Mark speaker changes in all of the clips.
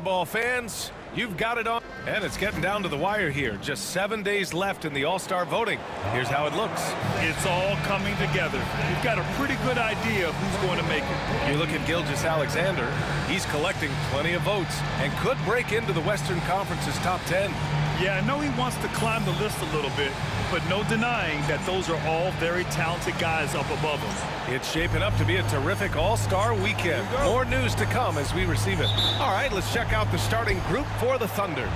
Speaker 1: basketball fans, you've got it on. And it's getting down to the wire here. Just 7 days left in the All-Star voting. Here's how it looks.
Speaker 2: It's all coming together. You've got a pretty good idea of who's going to make it.
Speaker 1: You look at Gilgeous-Alexander. He's collecting plenty of votes and could break into the Western Conference's top 10.
Speaker 2: Yeah, I know he wants to climb the list a little bit, but no denying that those are all very talented guys up above him.
Speaker 1: It's shaping up to be a terrific All-Star weekend. More news to come as we receive it. All right, let's check out the starting group for the Thunder.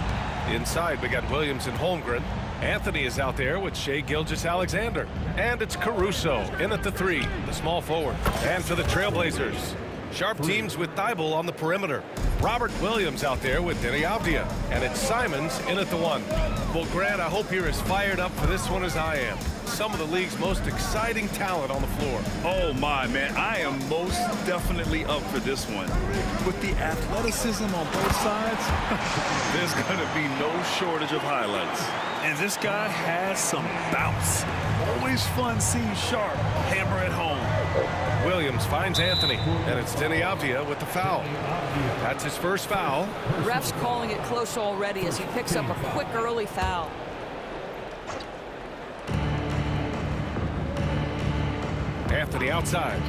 Speaker 1: Inside, we got Williams and Holmgren. Anthony is out there with Shai Gilgeous-Alexander. And it's Caruso in at the 3, the small forward. And for the Trailblazers, Sharp teams with Thibault on the perimeter. Robert Williams out there with Denny Avdia. And it's Simons in at the 1. Well, Grant, I hope you're as fired up for this one as I am. Some of the league's most exciting talent on the floor.
Speaker 2: Oh, my, man. I am most definitely up for this one. With the athleticism on both sides, there's going to be no shortage of highlights. And this guy has some bounce. Always fun seeing Sharp hammer at home.
Speaker 1: Williams finds Anthony, and it's Denny Avdia with the foul. That's his first foul.
Speaker 3: Ref's calling it close already as he picks up a quick early foul.
Speaker 1: Anthony outside,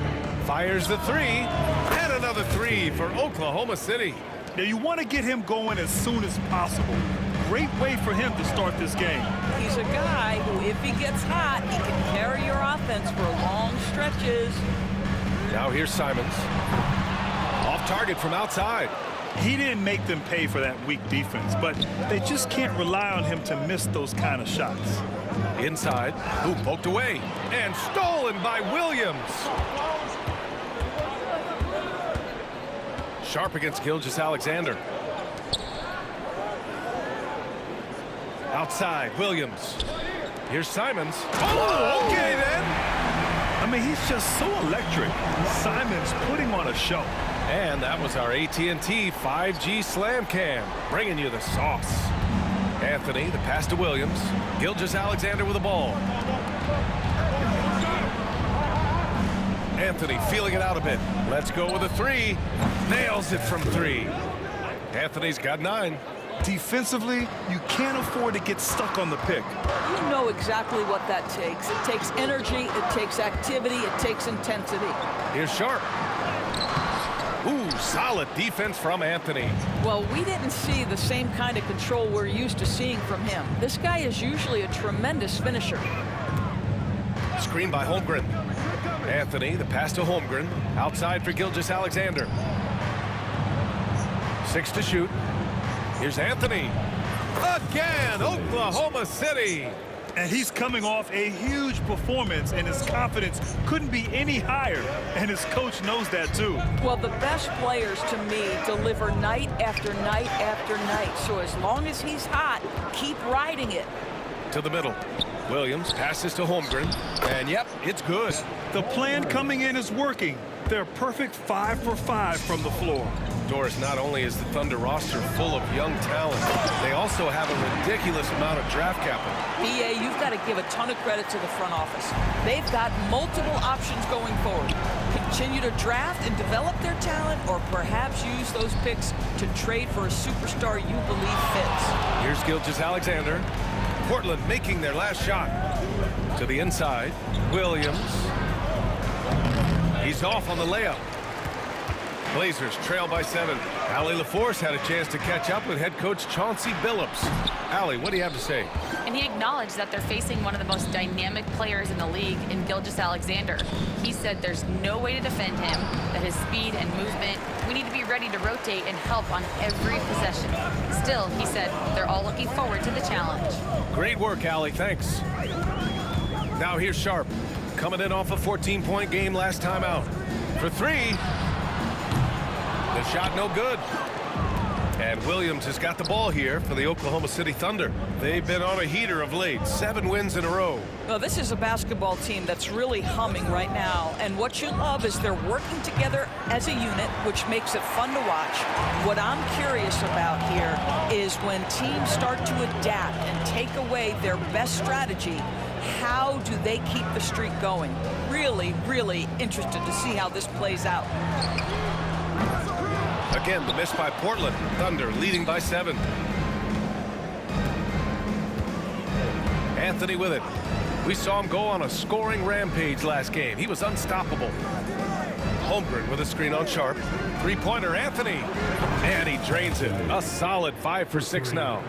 Speaker 1: fires the 3, and another 3 for Oklahoma City.
Speaker 2: Now you want to get him going as soon as possible. Great way for him to start this game.
Speaker 3: He's a guy who, if he gets hot, he can carry your offense for long stretches.
Speaker 1: Now here's Simons. Off target from outside.
Speaker 2: He didn't make them pay for that weak defense, but they just can't rely on him to miss those kind of shots.
Speaker 1: Inside, who poked away, and stolen by Williams. Sharp against Gilgeous-Alexander. Outside, Williams. Here's Simons. Oh, okay then.
Speaker 2: I mean, he's just so electric. Simons putting on a show.
Speaker 1: And that was our AT&T 5G Slam Cam, bringing you the sauce. Anthony, the pass to Williams. Gilgeous-Alexander with the ball. Anthony feeling it out a bit. Let's go with a 3. Nails it from 3. Anthony's got 9.
Speaker 2: Defensively, you can't afford to get stuck on the pick.
Speaker 3: You know exactly what that takes. It takes energy, it takes activity, it takes intensity.
Speaker 1: Here's Sharp. Ooh, solid defense from Anthony.
Speaker 3: Well, we didn't see the same kind of control we're used to seeing from him. This guy is usually a tremendous finisher.
Speaker 1: Screen by Holmgren. Anthony, the pass to Holmgren. Outside for Gilgeous-Alexander. 6 to shoot. Here's Anthony. Again, Oklahoma City.
Speaker 2: And he's coming off a huge performance, and his confidence couldn't be any higher. And his coach knows that, too.
Speaker 3: Well, the best players, to me, deliver night after night after night. So as long as he's hot, keep riding it.
Speaker 1: To the middle. Williams passes to Holmgren. And, yep, it's good.
Speaker 2: The plan coming in is working. They're perfect 5 for 5 from the floor.
Speaker 1: Doris, not only is the Thunder roster full of young talent, they also have a ridiculous amount of draft capital.
Speaker 3: BA, you've got to give a ton of credit to the front office. They've got multiple options going forward. Continue to draft and develop their talent, or perhaps use those picks to trade for a superstar you believe fits.
Speaker 1: Here's Gilgeous-Alexander. Portland making their last shot. To the inside, Williams. He's off on the layup. Blazers trail by 7. Allie LaForce had a chance to catch up with head coach Chauncey Billups. Allie, what do you have to say?
Speaker 4: And he acknowledged that they're facing one of the most dynamic players in the league in Gilgeous-Alexander. He said there's no way to defend him, that his speed and movement, we need to be ready to rotate and help on every possession. Still, he said, they're all looking forward to the challenge.
Speaker 1: Great work, Allie. Thanks. Now here's Sharp, coming in off a 14-point game last time out. For 3. The shot no good. And Williams has got the ball here for the Oklahoma City Thunder. They've been on a heater of late. 7 wins in a row.
Speaker 3: Well, this is a basketball team that's really humming right now. And what you love is they're working together as a unit, which makes it fun to watch. What I'm curious about here is when teams start to adapt and take away their best strategy, how do they keep the streak going? Really, really interested to see how this plays out.
Speaker 1: Again, the miss by Portland. Thunder leading by 7. Anthony with it. We saw him go on a scoring rampage last game. He was unstoppable. Holmgren with a screen on Sharp. Three-pointer, Anthony. And he drains it. A solid 5 for 6 now.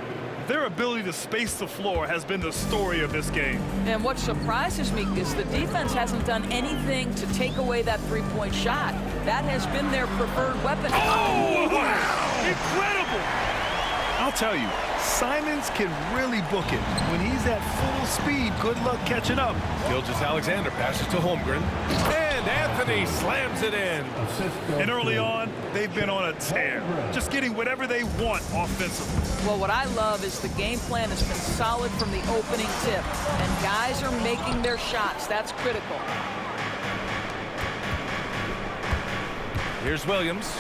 Speaker 2: Their ability to space the floor has been the story of this game.
Speaker 3: And what surprises me is the defense hasn't done anything to take away that three-point shot. That has been their preferred weapon.
Speaker 2: Oh, wow! Incredible! I'll tell you, Simons can really book it. When he's at full speed, good luck catching up.
Speaker 1: Gilgeous-Alexander passes to Holmgren. And Anthony slams it in.
Speaker 2: And early on, they've been on a tear. Just getting whatever they want offensively.
Speaker 3: Well, what I love is the game plan has been solid from the opening tip. And guys are making their shots. That's critical.
Speaker 1: Here's Williams.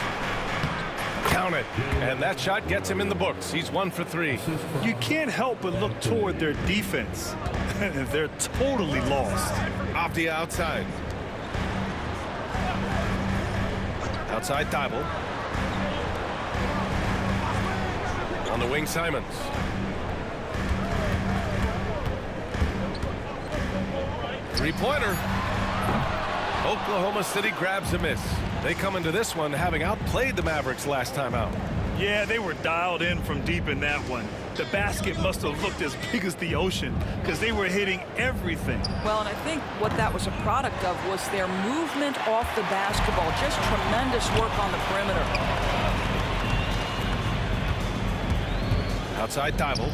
Speaker 1: Count it. And that shot gets him in the books. He's 1 for 3.
Speaker 2: You can't help but look toward their defense. They're totally lost.
Speaker 1: Off the outside. Outside Thibault. On the wing, Simons. Three-pointer. Oklahoma City grabs a miss. They come into this one having outplayed the Mavericks last time out.
Speaker 2: Yeah, they were dialed in from deep in that one. The basket must have looked as big as the ocean because they were hitting everything.
Speaker 3: Well, and I think what that was a product of was their movement off the basketball. Just tremendous work on the perimeter.
Speaker 1: Outside Thibault.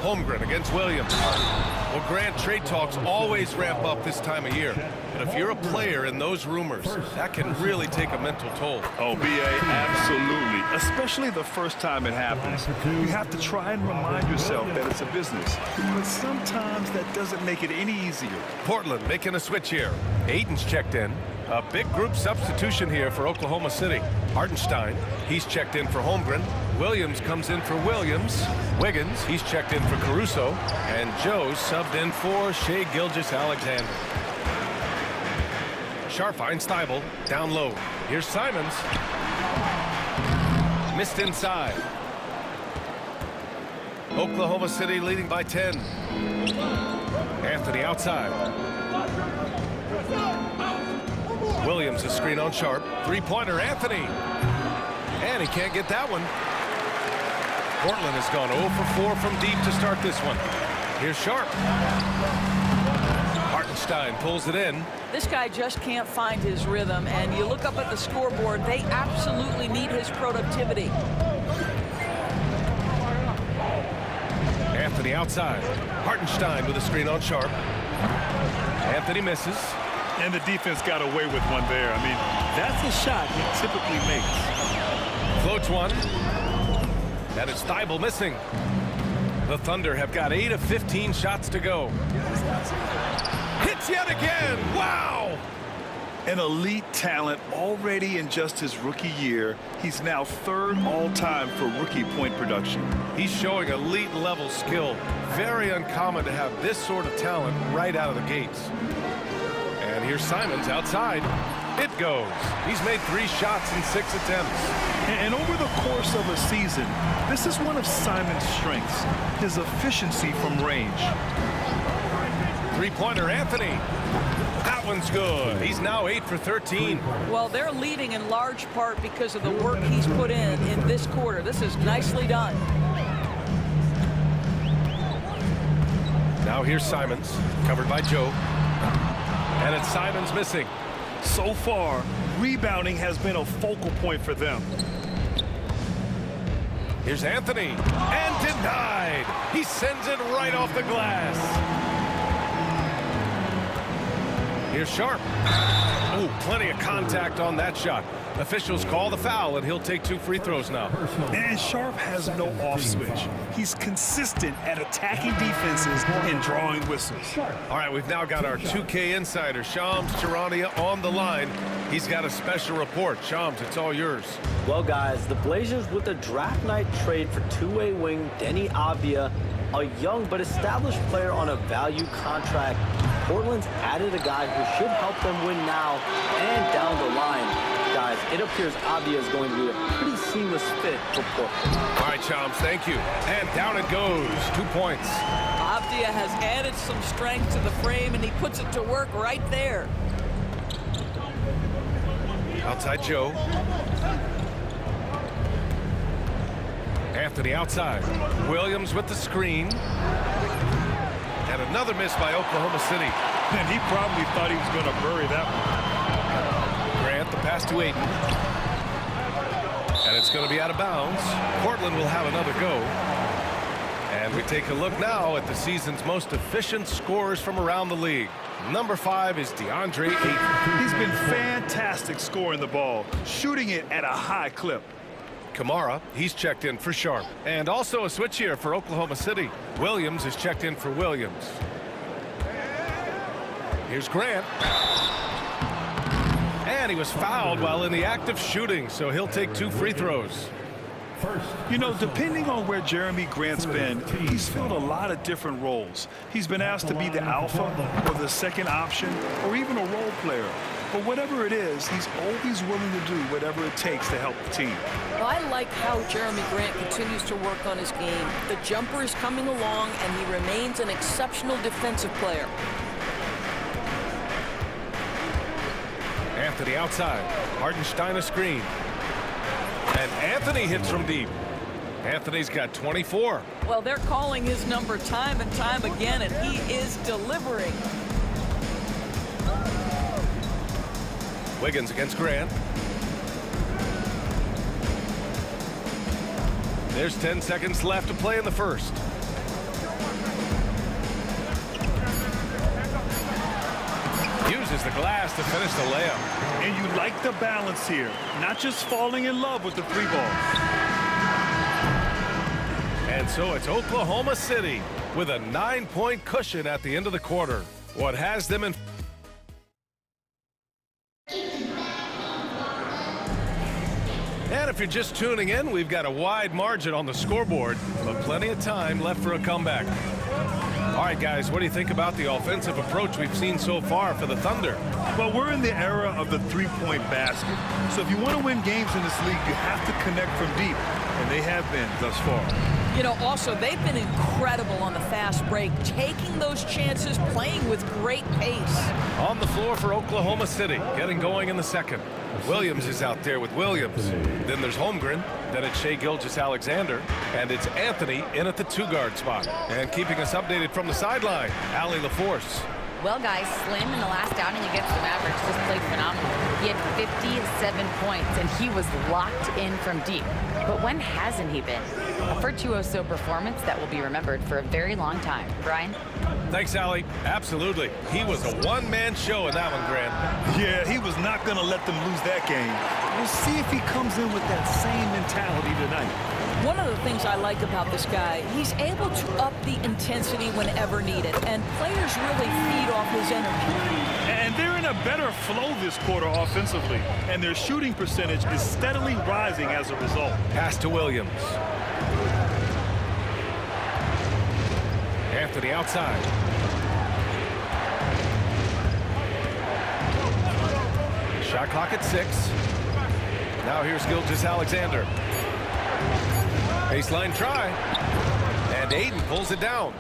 Speaker 1: Holmgren against Williams. Well, Grant, trade talks always ramp up this time of year. And if you're a player in those rumors, that can really take a mental toll.
Speaker 2: Oh, B.A., absolutely. Especially the first time it happens. You have to try and remind yourself that it's a business. But sometimes that doesn't make it any easier.
Speaker 1: Portland making a switch here. Aiden's checked in. A big group substitution here for Oklahoma City. Hartenstein, he's checked in for Holmgren. Williams comes in for Williams. Wiggins, he's checked in for Caruso. And Joe subbed in for Shai Gilgeous-Alexander. Sharp finds Thibault down low. Here's Simons. Missed inside. Oklahoma City leading by 10. Anthony outside. Williams, a screen on Sharp. Three-pointer, Anthony. And he can't get that one. Portland has gone 0 for 4 from deep to start this one. Here's Sharp. Hartenstein pulls it in.
Speaker 3: This guy just can't find his rhythm, and you look up at the scoreboard, they absolutely need his productivity.
Speaker 1: Anthony outside. Hartenstein with a screen on Sharp. Anthony misses.
Speaker 2: And the defense got away with one there. I mean, that's a shot he typically makes.
Speaker 1: Floats one. And it's Thibault missing. The Thunder have got 8 of 15 shots to go. Hits yet again. Wow!
Speaker 2: An elite talent already in just his rookie year. He's now 3rd all-time for rookie point production.
Speaker 1: He's showing elite level skill. Very uncommon to have this sort of talent right out of the gates. And here's Simons outside. It goes. He's made 3 shots in 6 attempts.
Speaker 2: And over the course of a season, this is one of Simons' strengths, his efficiency from range.
Speaker 1: Three-pointer, Anthony. That one's good. He's now 8 for 13.
Speaker 3: Well, they're leading in large part because of the work he's put in this quarter. This is nicely done.
Speaker 1: Now here's Simons, covered by Joe. And it's Simons missing.
Speaker 2: So far, rebounding has been a focal point for them.
Speaker 1: Here's Anthony. And denied. He sends it right off the glass. Here's Sharp. Ooh, plenty of contact on that shot. Officials call the foul, and he'll take 2 free throws now.
Speaker 2: And Sharp has no off switch. He's consistent at attacking defenses and drawing whistles.
Speaker 1: All right, we've now got our 2K insider, Shams Charania, on the line. He's got a special report. Shams, it's all yours.
Speaker 5: Well, guys, the Blazers with a draft night trade for two-way wing Denny Avdia, a young but established player on a value contract, Portland's added a guy who should help them win now and down the line. Guys, it appears Avdia is going to be a pretty seamless fit for Portland.
Speaker 1: All right, Chomps, thank you. And down it goes. 2 points.
Speaker 3: Avdia has added some strength to the frame, and he puts it to work right there.
Speaker 1: Outside Joe. Anthony outside. Williams with the screen. And another miss by Oklahoma City.
Speaker 2: And he probably thought he was going to bury that one.
Speaker 1: Grant, the pass to Ayton. And it's going to be out of bounds. Portland will have another go. And we take a look now at the season's most efficient scorers from around the league. Number 5 is DeAndre Ayton.
Speaker 2: He's been fantastic scoring the ball, shooting it at a high clip.
Speaker 1: Kamara, he's checked in for Sharp. And also a switch here for Oklahoma City. Williams is checked in for Williams. Here's Grant. And he was fouled while in the act of shooting, so he'll take 2 free throws.
Speaker 2: You know, depending on where Jeremy Grant's been, he's filled a lot of different roles. He's been asked to be the alpha or the second option or even a role player. But whatever it is, he's always willing to do whatever it takes to help the team.
Speaker 3: Well, I like how Jeremy Grant continues to work on his game. The jumper is coming along, and he remains an exceptional defensive player.
Speaker 1: Anthony outside. Hartenstein a screen. And Anthony hits from deep. Anthony's got 24.
Speaker 3: Well, they're calling his number time and time again, and he is delivering.
Speaker 1: Wiggins against Grant. There's 10 seconds left to play in the first. Uses the glass to finish the layup.
Speaker 2: And you like the balance here, not just falling in love with the 3 ball.
Speaker 1: And so it's Oklahoma City with a 9-point cushion at the end of the quarter. What has them in... And if you're just tuning in, we've got a wide margin on the scoreboard, but plenty of time left for a comeback. All right, guys, what do you think about the offensive approach we've seen so far for the Thunder?
Speaker 2: Well, we're in the era of the 3-point basket. So if you want to win games in this league, you have to connect from deep, and they have been thus far.
Speaker 3: You know, also, they've been incredible on the fast break, taking those chances, playing with great pace.
Speaker 1: On the floor for Oklahoma City, getting going in the second. Williams is out there with Williams. Then there's Holmgren. Then it's Shai Gilgeous-Alexander. And it's Anthony in at the 2-guard spot. And keeping us updated from the sideline, Allie LaForce.
Speaker 4: Well, guys, Slim in the last outing against the Mavericks just played phenomenal. He had 57 points, and he was locked in from deep. But when hasn't he been? A virtuoso performance that will be remembered for a very long time. Brian?
Speaker 1: Thanks, Allie. Absolutely. He was a one-man show in that one, Grant.
Speaker 2: Yeah, he was not going to let them lose that game. We'll see if he comes in with that same mentality tonight.
Speaker 3: One of the things I like about this guy, he's able to up the intensity whenever needed, and players really feed off his energy.
Speaker 2: And they're in a better flow this quarter offensively, and their shooting percentage is steadily rising as a result.
Speaker 1: Pass to Williams. Anthony outside. Shot clock at 6. Now here's Gilgeous-Alexander. Baseline try. And Ayton pulls it down.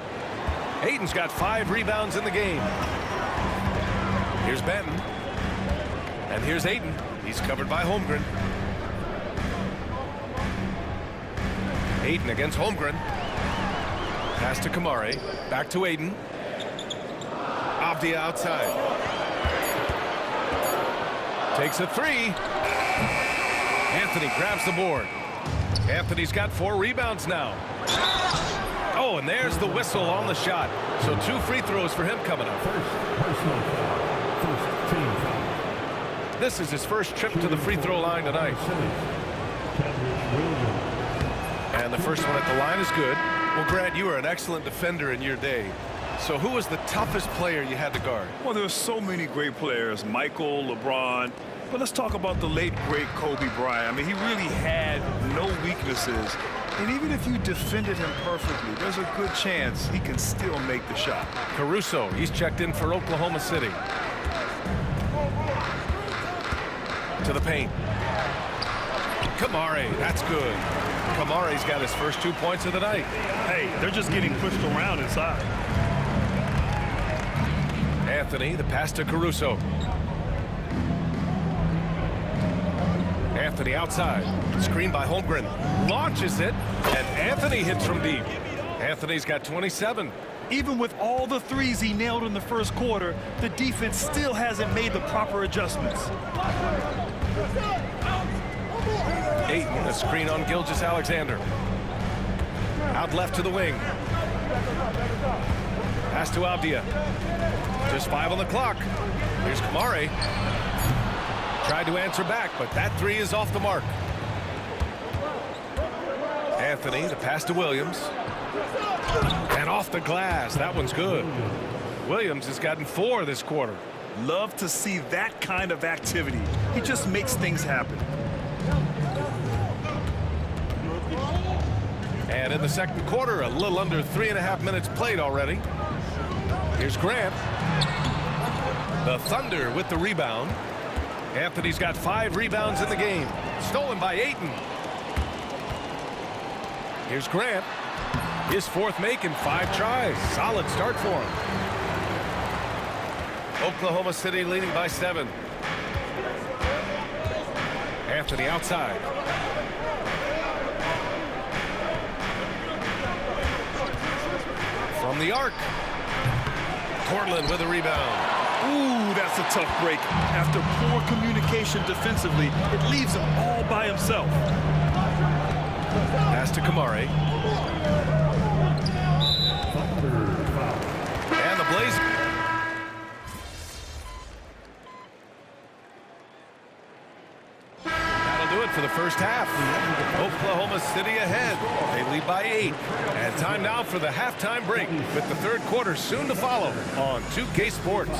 Speaker 1: Ayton's got 5 rebounds in the game. Here's Benton. And here's Ayton. He's covered by Holmgren. Ayton against Holmgren. Pass to Kamari. Back to Ayton. Avdia outside. Takes a 3. Anthony grabs the board. Anthony's got 4 rebounds now. Oh, and there's the whistle on the shot. So 2 free throws for him coming up. This is his first trip to the free throw line tonight. And the first one at the line is good. Well, Grant, you were an excellent defender in your day. So who was the toughest player you had to guard?
Speaker 2: Well, there were so many great players, Michael, LeBron. But let's talk about the late, great Kobe Bryant. I mean, he really had no weaknesses. And even if you defended him perfectly, there's a good chance he can still make the shot.
Speaker 1: Caruso, he's checked in for Oklahoma City. To the paint. Kamari, that's good. Kamari's got his first 2 points of the night.
Speaker 2: Hey, they're just getting pushed around inside.
Speaker 1: Anthony, the pass to Caruso. Anthony outside. Screen by Holmgren. Launches it, and Anthony hits from deep. Anthony's got 27.
Speaker 2: Even with all the threes he nailed in the first quarter, the defense still hasn't made the proper adjustments.
Speaker 1: Ayton, a screen on Gilgeous-Alexander. Out left to the wing. Pass to Avdia. Just 5 on the clock. Here's Kamari. Tried to answer back, but that three is off the mark. Anthony, the pass to Williams. And off the glass. That one's good. Williams has gotten 4 this quarter.
Speaker 2: Love to see that kind of activity. He just makes things happen.
Speaker 1: And in the second quarter, a little under 3.5 minutes played already. Here's Grant. The Thunder with the rebound. Anthony's got 5 rebounds in the game. Stolen by Ayton. Here's Grant. His 4th make in 5 tries. Solid start for him. Oklahoma City leading by 7. Anthony outside. From the arc. Portland with a rebound.
Speaker 2: Ooh, that's a tough break. After poor communication defensively, it leaves him all by himself.
Speaker 1: Pass to Kamari. And the Blazers. That'll do it for the first half. Oklahoma City ahead. They lead by 8. And time now for the halftime break, with the third quarter soon to follow on 2K Sports.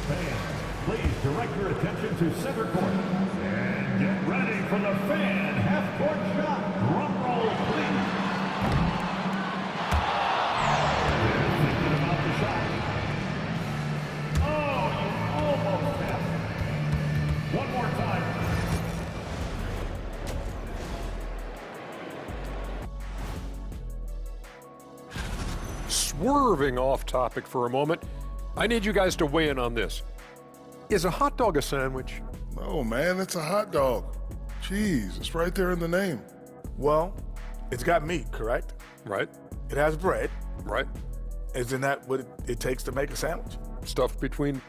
Speaker 6: Fans, please direct your attention to center court. And get ready for the fan half-court shot. Drum roll, please. They're thinking about the shot. Oh, you almost have it. One more time.
Speaker 7: Swerving off topic for a moment, I need you guys to weigh in on this. Is a hot dog a sandwich?
Speaker 8: No, man, it's a hot dog. Cheese, it's right there in the name.
Speaker 9: Well, it's got meat, correct?
Speaker 7: Right,
Speaker 9: It has bread.
Speaker 7: right.
Speaker 9: Isn't that what it takes to make a sandwich?
Speaker 7: Stuff between.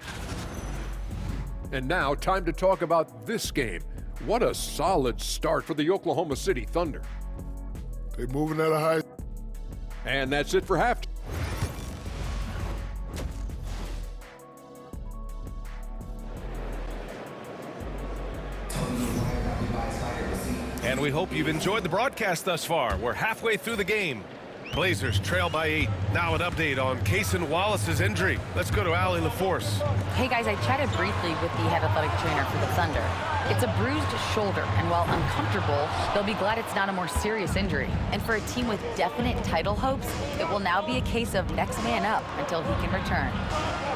Speaker 7: And now, time to talk about this game. What a solid start for the Oklahoma City Thunder.
Speaker 8: They moving at a high.
Speaker 7: And that's it for halftime.
Speaker 1: And we hope you've enjoyed the broadcast thus far. We're halfway through the game. Blazers trail by 8. Now an update on Cason Wallace's injury. Let's go to Allie LaForce.
Speaker 4: Hey guys, I chatted briefly with the head athletic trainer for the Thunder. It's a bruised shoulder, and while uncomfortable, they'll be glad it's not a more serious injury. And for a team with definite title hopes, it will now be a case of next man up until he can return.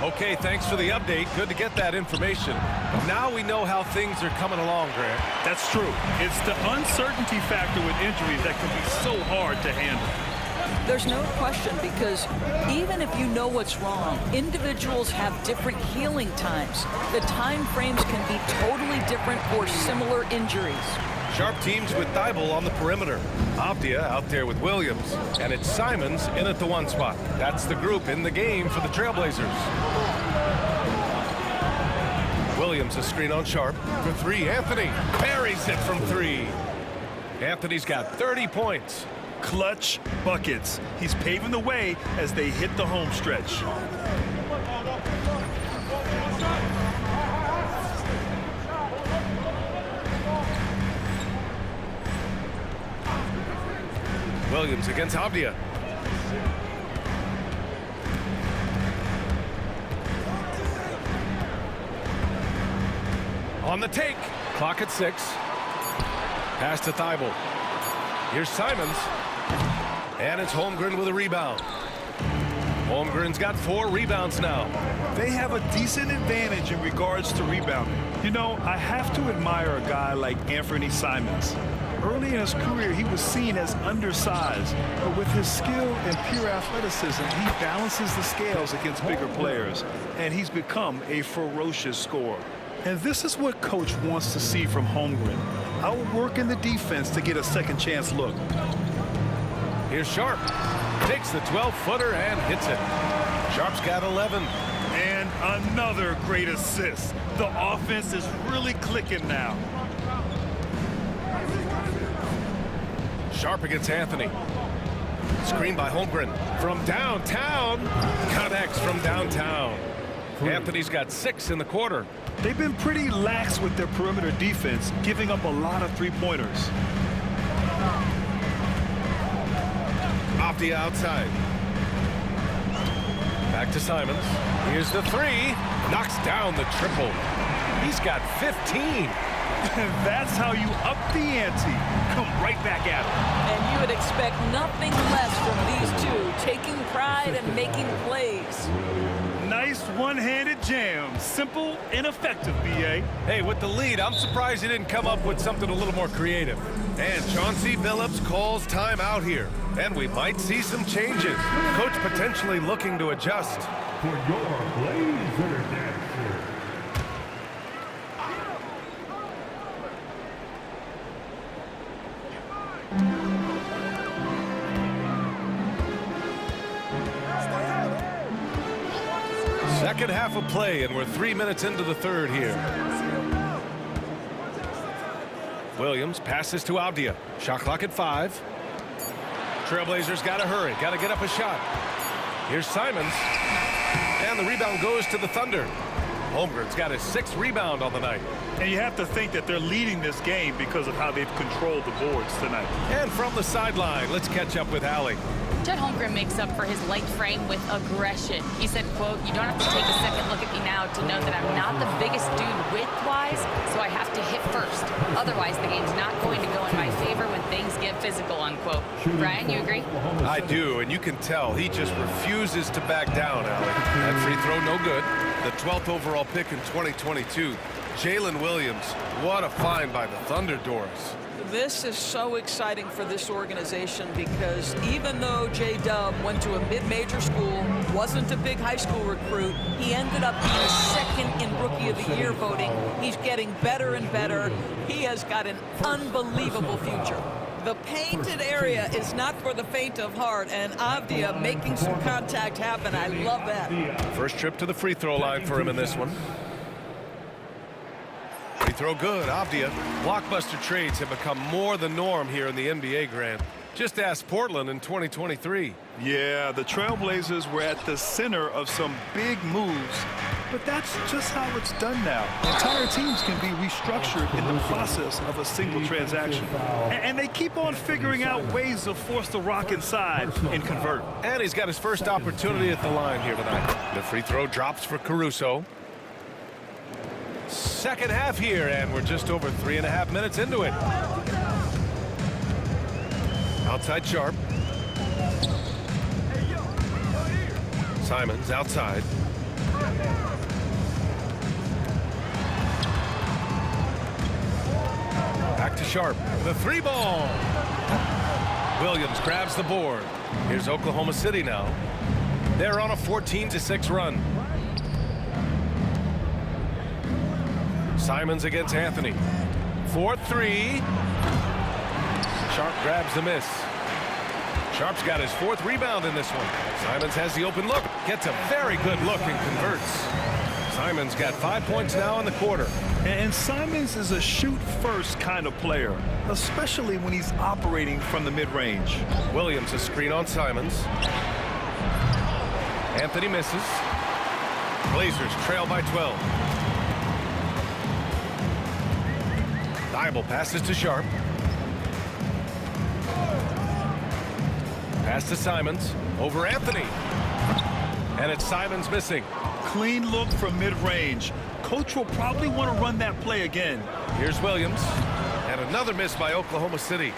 Speaker 1: Okay, thanks for the update. Good to get that information. Now we know how things are coming along, Grant.
Speaker 2: That's true. It's the uncertainty factor with injuries that can be so hard to handle.
Speaker 3: There's no question, because even if you know what's wrong, individuals have different healing times. The time frames can be totally different for similar injuries.
Speaker 1: Sharp teams with Thibault on the perimeter. Avdia out there with Williams. And it's Simons in at the 1 spot. That's the group in the game for the Trailblazers. Williams a screen on Sharp for 3. Anthony buries it from 3. Anthony's got 30 points.
Speaker 2: Clutch buckets. He's paving the way as they hit the home stretch.
Speaker 1: Williams against Avdia. On the take. Clock at 6. Pass to Thibault. Here's Simons. And it's Holmgren with a rebound. Holmgren's got 4 rebounds now.
Speaker 2: They have a decent advantage in regards to rebounding. You know, I have to admire a guy like Anthony Simons. Early in his career, he was seen as undersized, but with his skill and pure athleticism, he balances the scales against bigger players, and he's become a ferocious scorer. And this is what Coach wants to see from Holmgren. Outworking the defense to get a second chance look.
Speaker 1: Here's Sharp. Takes the 12-footer and hits it. Sharp's got 11.
Speaker 2: And another great assist. The offense is really clicking now.
Speaker 1: Sharp against Anthony. Screen by Holmgren. From downtown. Connects from downtown. Anthony's got 6 in the quarter.
Speaker 2: They've been pretty lax with their perimeter defense, giving up a lot of three-pointers.
Speaker 1: Off the outside. Back to Simons. Here's the 3. Knocks down the triple. He's got 15.
Speaker 2: That's how you up the ante. Come right back at him.
Speaker 3: And you would expect nothing less from these two, taking pride and making plays.
Speaker 2: Nice one-handed jam. Simple and effective, B.A.
Speaker 1: Hey, with the lead, I'm surprised he didn't come up with something a little more creative. And Chauncey Billups calls time out here. And we might see some changes. Coach potentially looking to adjust.
Speaker 6: For your Blazer dancer.
Speaker 1: Second half of play, and we're 3 minutes into the third here. Williams passes to Avdia. Shot clock at 5. Trailblazers got to hurry. Got to get up a shot. Here's Simons. And the rebound goes to the Thunder. Holmgren's got his 6th rebound on the night.
Speaker 2: And you have to think that they're leading this game because of how they've controlled the boards tonight.
Speaker 1: And from the sideline, let's catch up with Allie.
Speaker 4: Chet Holmgren makes up for his light frame with aggression. He said, quote, "You don't have to take a second look at me now to know that I'm not the biggest dude width-wise, so I have to hit first. Otherwise, the game's not going to go in my favor when things get physical," unquote. Brian, you agree?
Speaker 1: I do, and you can tell he just refuses to back down, Allie. That free throw, no good. The 12th overall pick in 2022, Jalen Williams. What a find by the Thunder, Doris.
Speaker 3: This is so exciting for this organization because even though J-Dub went to a mid-major school, wasn't a big high school recruit, he ended up being second in Rookie of the Year voting. He's getting better and better. He has got an unbelievable future. The painted area is not for the faint of heart, and Avdia making some contact happen. I love that.
Speaker 1: First trip to the free throw line for him in this one. Free throw good, Avdia. Blockbuster trades have become more the norm here in the NBA, Grant. Just ask Portland in 2023.
Speaker 2: Yeah, the Trailblazers were at the center of some big moves, but that's just how it's done now. Entire teams can be restructured in the process of a single transaction. And they keep on figuring out ways to force the rock inside and convert.
Speaker 1: And he's got his first opportunity at the line here tonight. The free throw drops for Caruso. Second half here, and we're just over 3.5 minutes into it. Outside Sharp. Simons outside. Back to Sharp. The 3 ball. Williams grabs the board. Here's Oklahoma City now. They're on a 14-6 run. Simons against Anthony. 4-3. Sharp grabs the miss. Sharp's got his 4th rebound in this one. Simons has the open look. Gets a very good look and converts. Simons got 5 points now in the quarter.
Speaker 2: And Simons is a shoot-first kind of player, especially when he's operating from the mid-range.
Speaker 1: Williams a screen on Simons. Anthony misses. Blazers trail by 12. Thibault passes to Sharp. Pass to Simons. Over Anthony. And it's Simons missing.
Speaker 2: Clean look from mid-range. Coach will probably want to run that play again.
Speaker 1: Here's Williams. And another miss by Oklahoma City.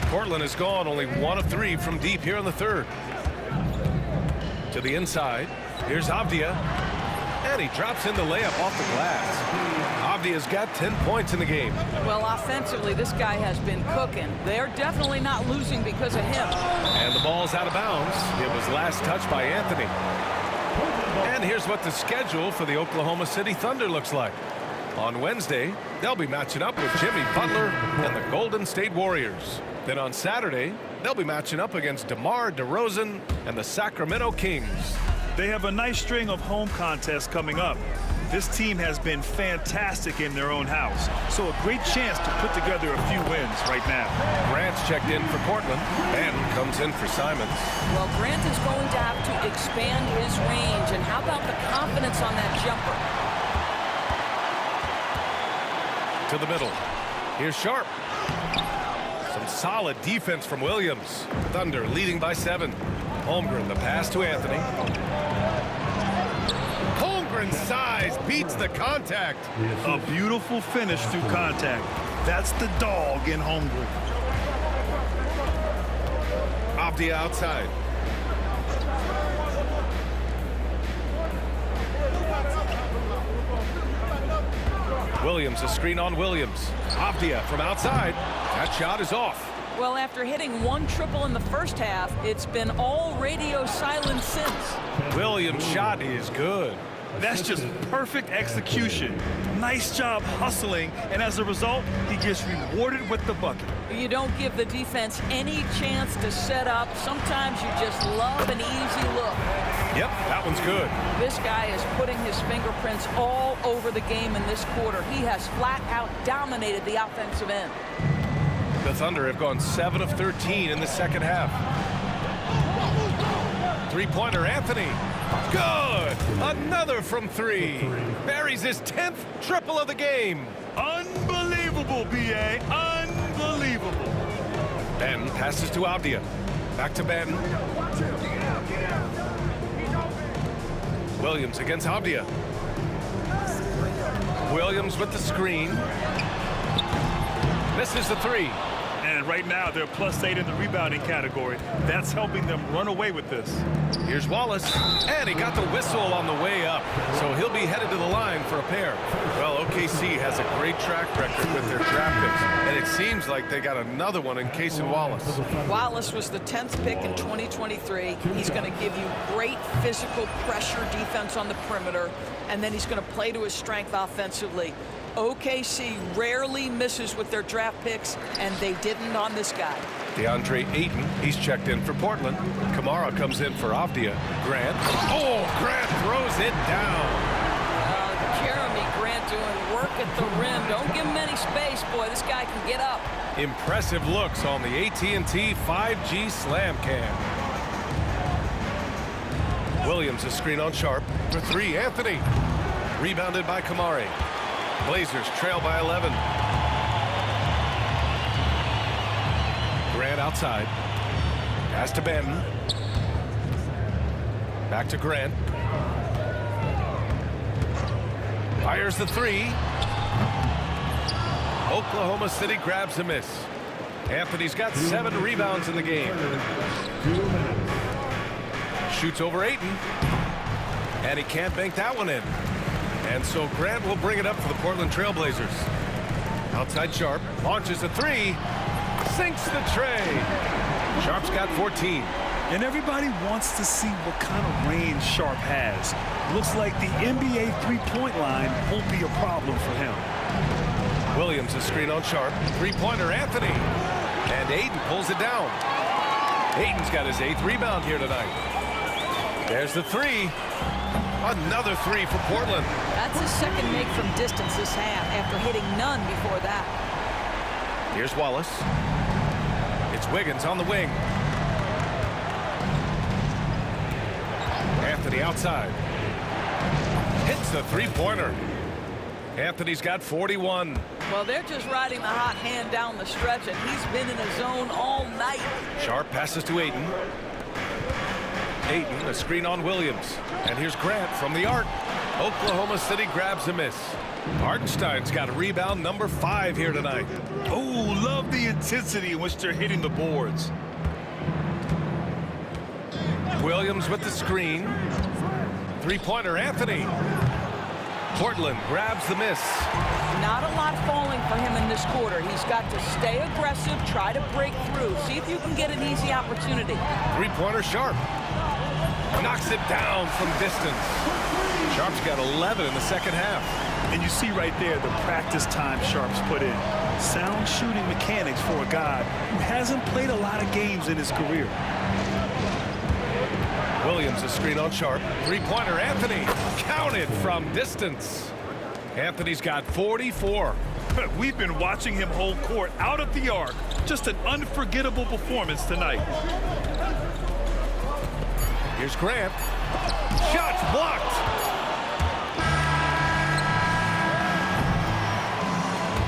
Speaker 1: Portland has gone only 1 of 3 from deep here in the third. To the inside. Here's Avdia. And he drops in the layup off the glass. Avdia's got 10 points in the game.
Speaker 3: Well, offensively, this guy has been cooking. They're definitely not losing because of him.
Speaker 1: And the ball's out of bounds. It was last touched by Anthony. And here's what the schedule for the Oklahoma City Thunder looks like. On Wednesday, they'll be matching up with Jimmy Butler and the Golden State Warriors. Then on Saturday, they'll be matching up against DeMar DeRozan and the Sacramento Kings.
Speaker 2: They have a nice string of home contests coming up. This team has been fantastic in their own house, so a great chance to put together a few wins right now.
Speaker 1: Grant's checked in for Portland and comes in for Simons.
Speaker 3: Well, Grant is going to have to expand his range. And how about the confidence on that jumper?
Speaker 1: To the middle. Here's Sharp. Some solid defense from Williams. Thunder leading by 7. Holmgren, the pass to Anthony. Holmgren's size beats the contact.
Speaker 2: A beautiful finish through contact. That's the dog in Holmgren.
Speaker 1: Avdia outside. Williams, a screen on Williams. Avdia from outside. That shot is off.
Speaker 3: Well, after hitting 1 triple in the first half, it's been all radio silence since.
Speaker 1: Williams' shot is good.
Speaker 2: That's just perfect execution. Nice job hustling, and as a result, he gets rewarded with the bucket.
Speaker 3: You don't give the defense any chance to set up. Sometimes you just love an easy look.
Speaker 1: Yep, that one's good.
Speaker 3: This guy is putting his fingerprints all over the game in this quarter. He has flat out dominated the offensive end.
Speaker 1: The Thunder have gone 7 of 13 in the second half. Three-pointer, Anthony. Good! Another from 3. Buries his 10th triple of the game.
Speaker 2: Unbelievable, B.A. Unbelievable.
Speaker 1: Ben passes to Avdia. Back to Ben. Williams against Avdia. Williams with the screen. Misses the 3.
Speaker 2: And right now, they're +8 in the rebounding category. That's helping them run away with this.
Speaker 1: Here's Wallace. And he got the whistle on the way up. So he'll be headed to the line for a pair. Well, OKC has a great track record with their draft picks. And it seems like they got another one in Cason Wallace.
Speaker 3: Wallace was the 10th pick in 2023. He's going to give you great physical pressure defense on the perimeter. And then he's going to play to his strength offensively. OKC rarely misses with their draft picks, and they didn't on this guy.
Speaker 1: DeAndre Ayton, he's checked in for Portland. Kamara comes in for Avdia. Grant. Oh, Grant throws it down.
Speaker 3: Jeremy Grant doing work at the rim. Don't give him any space, boy. This guy can get up.
Speaker 1: Impressive looks on the AT&T 5G Slam Cam. Williams, a screen on Sharp. For 3, Anthony. Rebounded by Kamari. Blazers trail by 11. Grant outside. Pass to Ben. Back to Grant. Fires the 3. Oklahoma City grabs a miss. Anthony's got 7 rebounds in the game. Shoots over Ayton. And he can't bank that one in. And so Grant will bring it up for the Portland Trailblazers. Outside Sharp, launches a 3, sinks the tray. Sharp's got 14.
Speaker 2: And everybody wants to see what kind of range Sharp has. Looks like the NBA three-point line won't be a problem for him.
Speaker 1: Williams, a screen on Sharp. Three-pointer, Anthony. And Ayton pulls it down. Ayton's got his 8th rebound here tonight. There's the 3. Another 3 for Portland.
Speaker 3: That's his second make from distance this half after hitting none before that.
Speaker 1: Here's Wallace. It's Wiggins on the wing. Anthony outside. Hits the 3-pointer. Anthony's got 41.
Speaker 3: Well, they're just riding the hot hand down the stretch, and he's been in his zone all night.
Speaker 1: Sharp passes to Ayton. Ayton, a screen on Williams. And here's Grant from the arc. Oklahoma City grabs a miss. Hartenstein's got rebound number 5 here tonight.
Speaker 2: Oh, love the intensity in which they're hitting the boards.
Speaker 1: Williams with the screen. Three-pointer, Anthony. Portland grabs the miss.
Speaker 3: Not a lot falling for him in this quarter. He's got to stay aggressive, try to break through, see if you can get an easy opportunity.
Speaker 1: Three-pointer, Sharp. Knocks it down from distance. Sharp's got 11 in the second half.
Speaker 2: And you see right there the practice time Sharp's put in. Sound shooting mechanics for a guy who hasn't played a lot of games in his career.
Speaker 1: Williams a screen on Sharp. Three-pointer, Anthony. Counted from distance. Anthony's got 44.
Speaker 2: We've been watching him hold court out at the arc. Just an unforgettable performance tonight.
Speaker 1: Here's Grant. Shots blocked.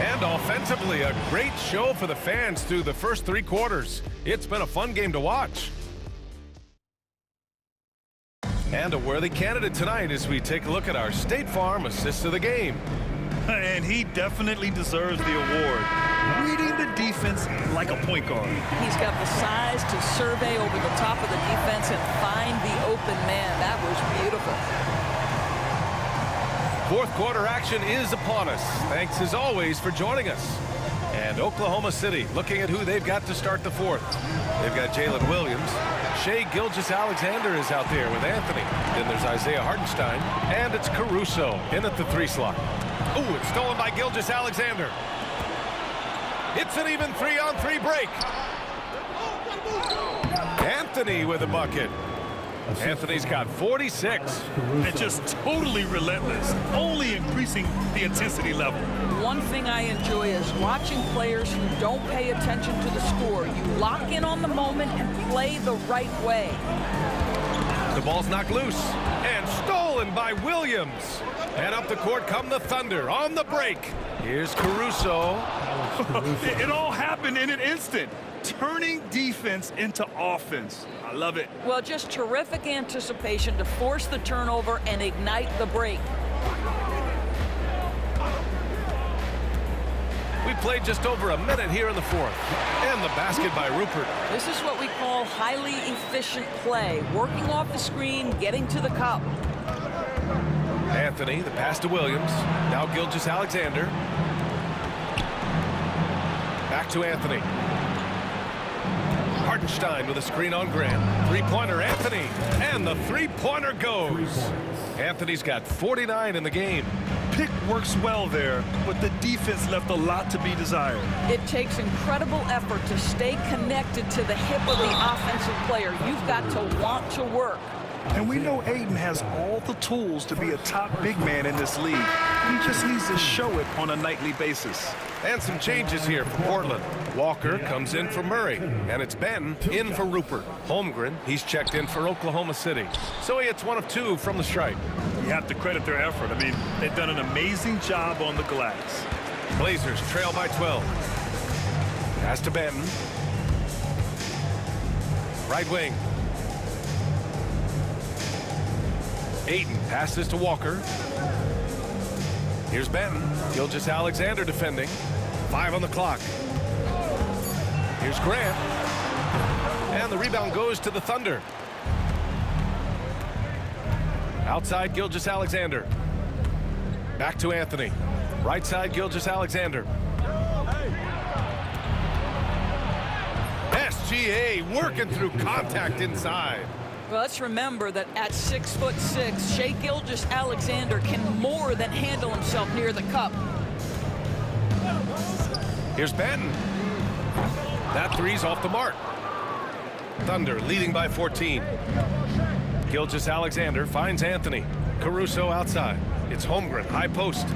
Speaker 1: And offensively, a great show for the fans through the first 3 quarters. It's been a fun game to watch. And a worthy candidate tonight as we take a look at our State Farm Assist of the Game.
Speaker 2: And he definitely deserves the award. Reading the defense like a point guard.
Speaker 3: He's got the size to survey over the top of the defense and find the open man. That was beautiful.
Speaker 1: Fourth quarter action is upon us. Thanks as always for joining us. And Oklahoma City looking at who they've got to start the fourth. They've got Jalen Williams. Shai Gilgeous-Alexander is out there with Anthony. Then there's Isaiah Hartenstein. And it's Caruso in at the 3 slot. Ooh, it's stolen by Gilgeous-Alexander. It's an even 3-on-3 break. Anthony with a bucket. Anthony's got 46.
Speaker 2: And just totally relentless, only increasing the intensity level.
Speaker 3: One thing I enjoy is watching players who don't pay attention to the score. You lock in on the moment and play the right way.
Speaker 1: The ball's knocked loose and stolen by Williams. And up the court come the Thunder on the break. Here's Caruso.
Speaker 2: It all happened in an instant. Turning defense into offense. I love it.
Speaker 3: Well, just terrific anticipation to force the turnover and ignite the break.
Speaker 1: We played just over a minute here in the fourth. And the basket by Rupert.
Speaker 3: This is what we call highly efficient play. Working off the screen, getting to the cup.
Speaker 1: Anthony, the pass to Williams. Now Gilgeous-Alexander. Back to Anthony. Hartenstein with a screen on Grant. Three-pointer, Anthony. And the three-pointer goes. Anthony's got 49 in the game.
Speaker 2: Pick works well there, but the defense left a lot to be desired.
Speaker 3: It takes incredible effort to stay connected to the hip of the offensive player. You've got to want to work.
Speaker 2: And we know Aiden has all the tools to be a top big man in this league. He just needs to show it on a nightly basis.
Speaker 1: And some changes here for Portland. Walker comes in for Murray, and it's Benton in for Rupert. Holmgren, he's checked in for Oklahoma City. So he hits 1 of 2 from the stripe.
Speaker 2: You have to credit their effort. I mean, they've done an amazing job on the glass.
Speaker 1: Blazers trail by 12. Pass to Benton. Right wing. Ayton passes to Walker. Here's Benton. Gilgeous-Alexander defending. 5 on the clock. Here's Grant. And the rebound goes to the Thunder. Outside Gilgeous-Alexander. Back to Anthony. Right side Gilgeous-Alexander. SGA working through contact inside.
Speaker 3: Well, let's remember that at 6'6", Shai Gilgeous-Alexander can more than handle himself near the cup.
Speaker 1: Here's Benton. That three's off the mark. Thunder leading by 14. Gilgeous-Alexander finds Anthony. Caruso outside. It's Holmgren, high post.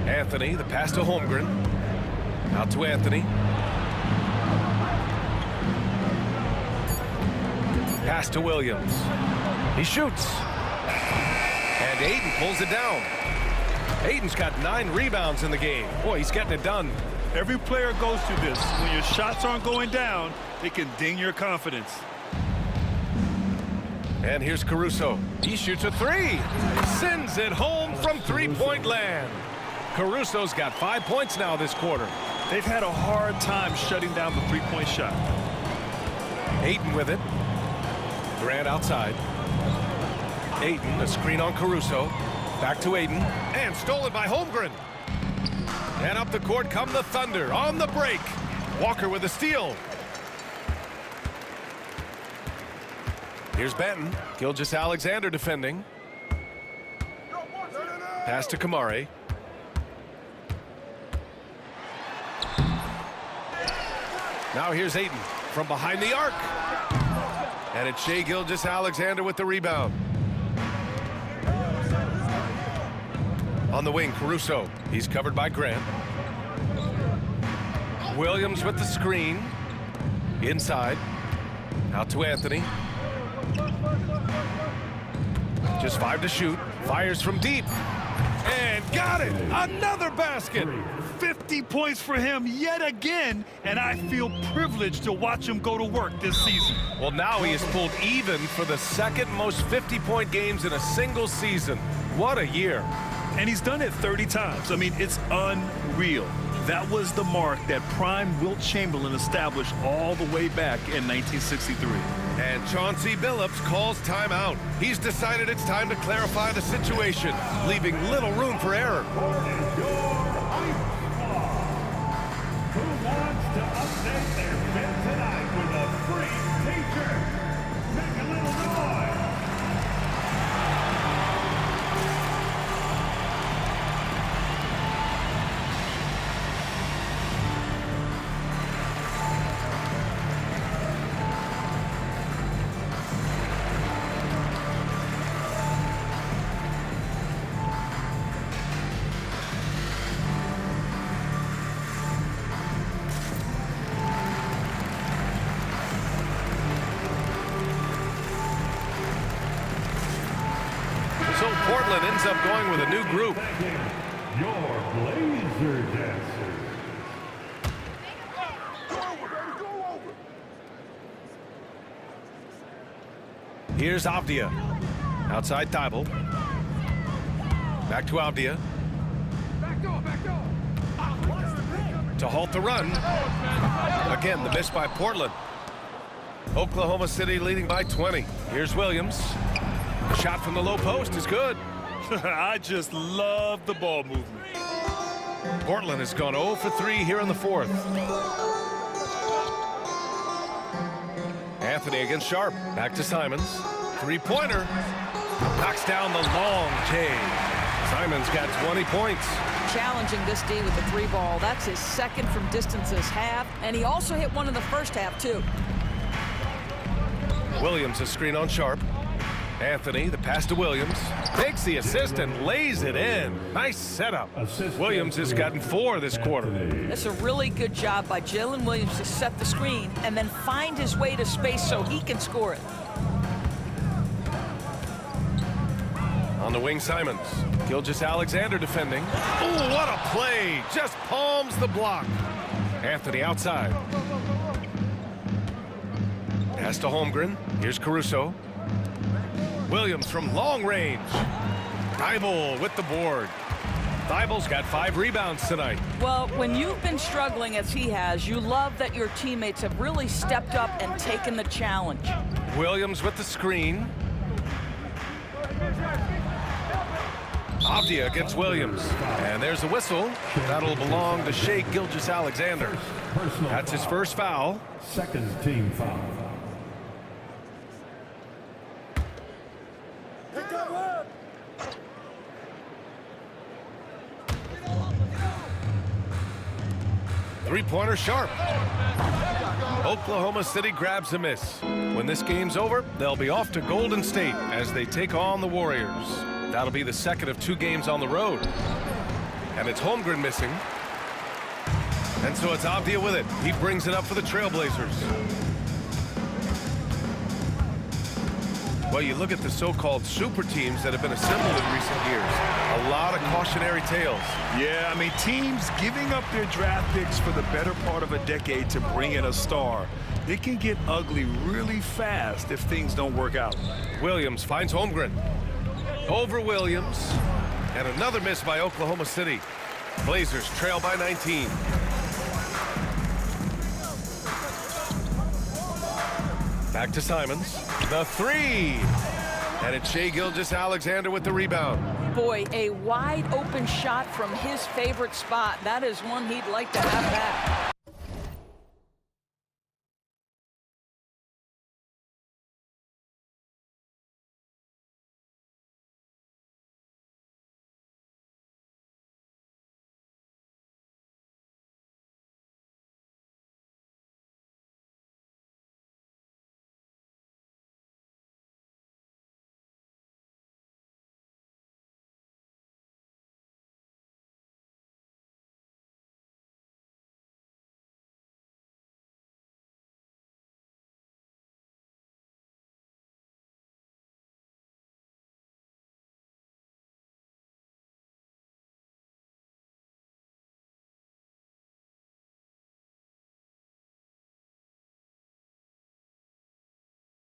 Speaker 1: Anthony, the pass to Holmgren. Out to Anthony. Pass to Williams. He shoots. And Ayton pulls it down. Ayton's got 9 rebounds in the game. Boy, he's getting it done.
Speaker 2: Every player goes through this. When your shots aren't going down, it can ding your confidence.
Speaker 1: And here's Caruso. He shoots a three. Sends it home from three-point land. Caruso's got 5 points now this quarter.
Speaker 2: They've had a hard time shutting down the three-point shot.
Speaker 1: Ayton with it. Grant outside. Ayton, a screen on Caruso. Back to Ayton. And stolen by Holmgren. And up the court come the Thunder on the break. Walker with a steal. Here's Benton. Gilgeous-Alexander defending. Pass to Kamari. Now here's Ayton from behind the arc. And it's Shai Gilgeous-Alexander with the rebound. On the wing, Caruso. He's covered by Grant. Williams with the screen. Inside. Out to Anthony. Just 5 to shoot. Fires from deep. And got it! Another basket!
Speaker 2: 50 points for him yet again, and I feel privileged to watch him go to work this season.
Speaker 1: Well, now he has pulled even for the second most 50-point games in a single season. What a year.
Speaker 2: And he's done it 30 times. I mean, it's unreal. That was the mark that prime Wilt Chamberlain established all the way back in 1963.
Speaker 1: And Chauncey Billups calls timeout. He's decided it's time to clarify the situation, leaving little room for error.
Speaker 6: Who wants to update their fit tonight with a free t-shirt? Make a little noise.
Speaker 1: So Portland ends up going with a new group.
Speaker 6: Your Blazer dancers.
Speaker 1: Here's Avdia. Outside Thibault. Back to Avdia. To halt the run. Again, the miss by Portland. Oklahoma City leading by 20. Here's Williams. The shot from the low post is good.
Speaker 2: I just love the ball movement.
Speaker 1: Portland has gone 0 for 3 here in the fourth. Anthony against Sharp. Back to Simons. Three-pointer. Knocks down the long J. Simons got 20 points.
Speaker 3: Challenging this D with the three ball. That's his second from distance this half. And he also hit one in the first half, too.
Speaker 1: Williams a screen on Sharp. Anthony, the pass to Williams. Takes the assist and lays it in. Nice setup. Williams has gotten 4 this quarter.
Speaker 3: That's a really good job by Jalen Williams to set the screen and then find his way to space so he can score it.
Speaker 1: On the wing, Simons. Gilgeous-Alexander defending. Ooh, what a play. Just palms the block. Anthony outside. Pass to Holmgren. Here's Caruso. Williams from long range. Thibault with the board. Thibault's got 5 rebounds tonight.
Speaker 3: Well, when you've been struggling as he has, you love that your teammates have really stepped up and taken the challenge.
Speaker 1: Williams with the screen. Avdia against Williams. And there's the whistle. That'll belong to Shai Gilgeous-Alexander. That's his first foul.
Speaker 6: Second team foul.
Speaker 1: Three-pointer Sharp. Oklahoma City grabs a miss. When this game's over, they'll be off to Golden State as they take on the Warriors. That'll be the second of 2 games on the road. And it's Holmgren missing. And so it's Avdia with it. He brings it up for the Trailblazers. Well, you look at the so-called super teams that have been assembled in recent years. A lot of cautionary tales.
Speaker 2: Yeah, I mean, teams giving up their draft picks for the better part of a decade to bring in a star. It can get ugly really fast if things don't work out.
Speaker 1: Williams finds Holmgren. Over Williams. And another miss by Oklahoma City. Blazers trail by 19. Back to Simons. The three. And it's Shai Gilgeous-Alexander with the rebound.
Speaker 3: Boy, a wide open shot from his favorite spot. That is one he'd like to have back.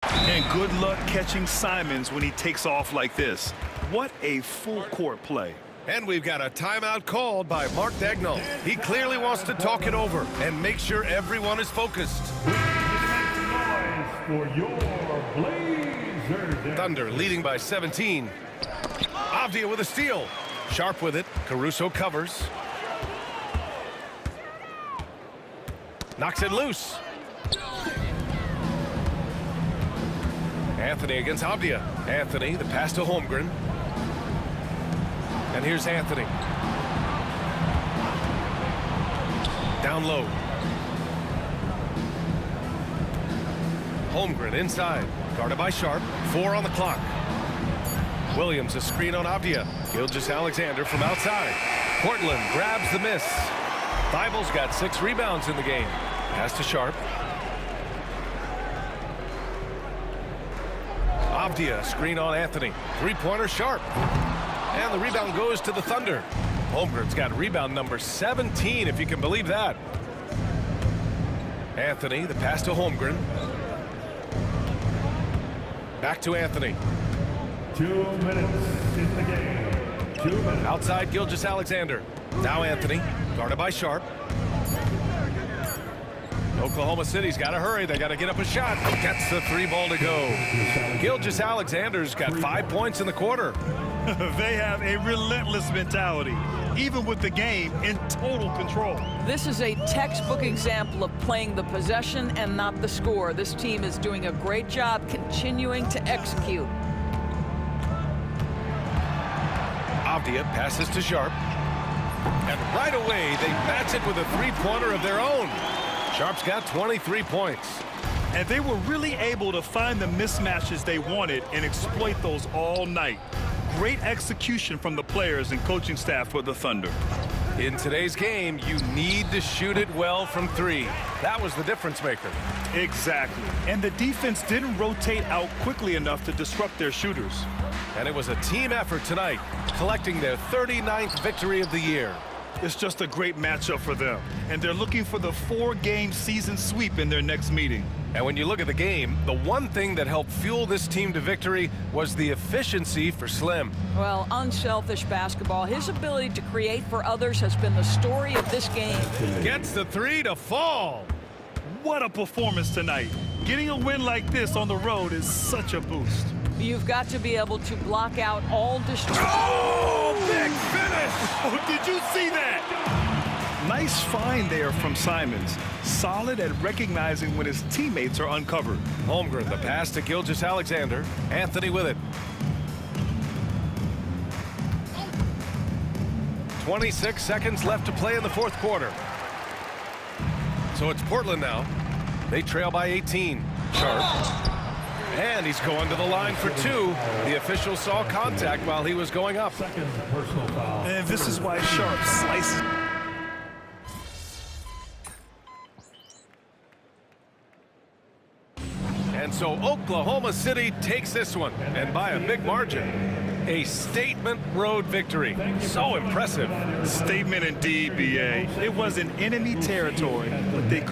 Speaker 2: And good luck catching Simons when he takes off like this. What a full court play.
Speaker 1: And we've got a timeout called by Mark Dagnall. He clearly wants to talk it over and make sure everyone is focused.
Speaker 6: For your Blazers.
Speaker 1: Thunder leading by 17. Avdia with a steal. Sharp with it. Caruso covers. Knocks it loose. Anthony against Avdia. Anthony, the pass to Holmgren. And here's Anthony. Down low. Holmgren inside. Guarded by Sharp. 4 on the clock. Williams a screen on Avdia. Gilgeous-Alexander from outside. Portland grabs the miss. Thibel's got 6 rebounds in the game. Pass to Sharp. Avdia screen on Anthony. 3-pointer Sharp. And the rebound goes to the Thunder. Holmgren's got rebound number 17, if you can believe that. Anthony, the pass to Holmgren. Back to Anthony.
Speaker 6: 2 minutes in the game. 2 minutes.
Speaker 1: Outside Gilgeous-Alexander. Now Anthony, guarded by Sharp. Oklahoma City's got to hurry. They got to get up a shot. Gets the 3 ball to go. Gilgeous-Alexander's got 5 points in the quarter.
Speaker 2: They have a relentless mentality, even with the game in total control.
Speaker 3: This is a textbook example of playing the possession and not the score. This team is doing a great job continuing to execute.
Speaker 1: Avdia passes to Sharp. And right away, they match it with a 3-pointer of their own. Sharp's got 23 points.
Speaker 2: And they were really able to find the mismatches they wanted and exploit those all night. Great execution from the players and coaching staff for the Thunder.
Speaker 1: In today's game, you need to shoot it well from 3. That was the difference maker.
Speaker 2: Exactly. And the defense didn't rotate out quickly enough to disrupt their shooters.
Speaker 1: And it was a team effort tonight, collecting their 39th victory of the year.
Speaker 2: It's just a great matchup for them. And they're looking for the 4-game season sweep in their next meeting.
Speaker 1: And when you look at the game, the one thing that helped fuel this team to victory was the efficiency for Slim.
Speaker 3: Well, unselfish basketball. His ability to create for others has been the story of this game.
Speaker 1: Gets the 3 to fall.
Speaker 2: What a performance tonight. Getting a win like this on the road is such a boost.
Speaker 3: You've got to be able to block out all distractions.
Speaker 1: Oh, big finish!
Speaker 2: Oh, did you see that? Nice find there from Simons. Solid at recognizing when his teammates are uncovered.
Speaker 1: Holmgren, the pass to Gilgeous-Alexander. Anthony with it. 26 seconds left to play in the 4th quarter. So it's Portland now. They trail by 18. Sharp. And he's going to the line for 2. The official saw contact while he was going up.
Speaker 6: Second personal foul.
Speaker 2: And this is why Sharp slices.
Speaker 1: And so Oklahoma City takes this one, and by a big margin. A statement road victory. So impressive.
Speaker 2: Statement indeed, BA. It was in enemy territory, but they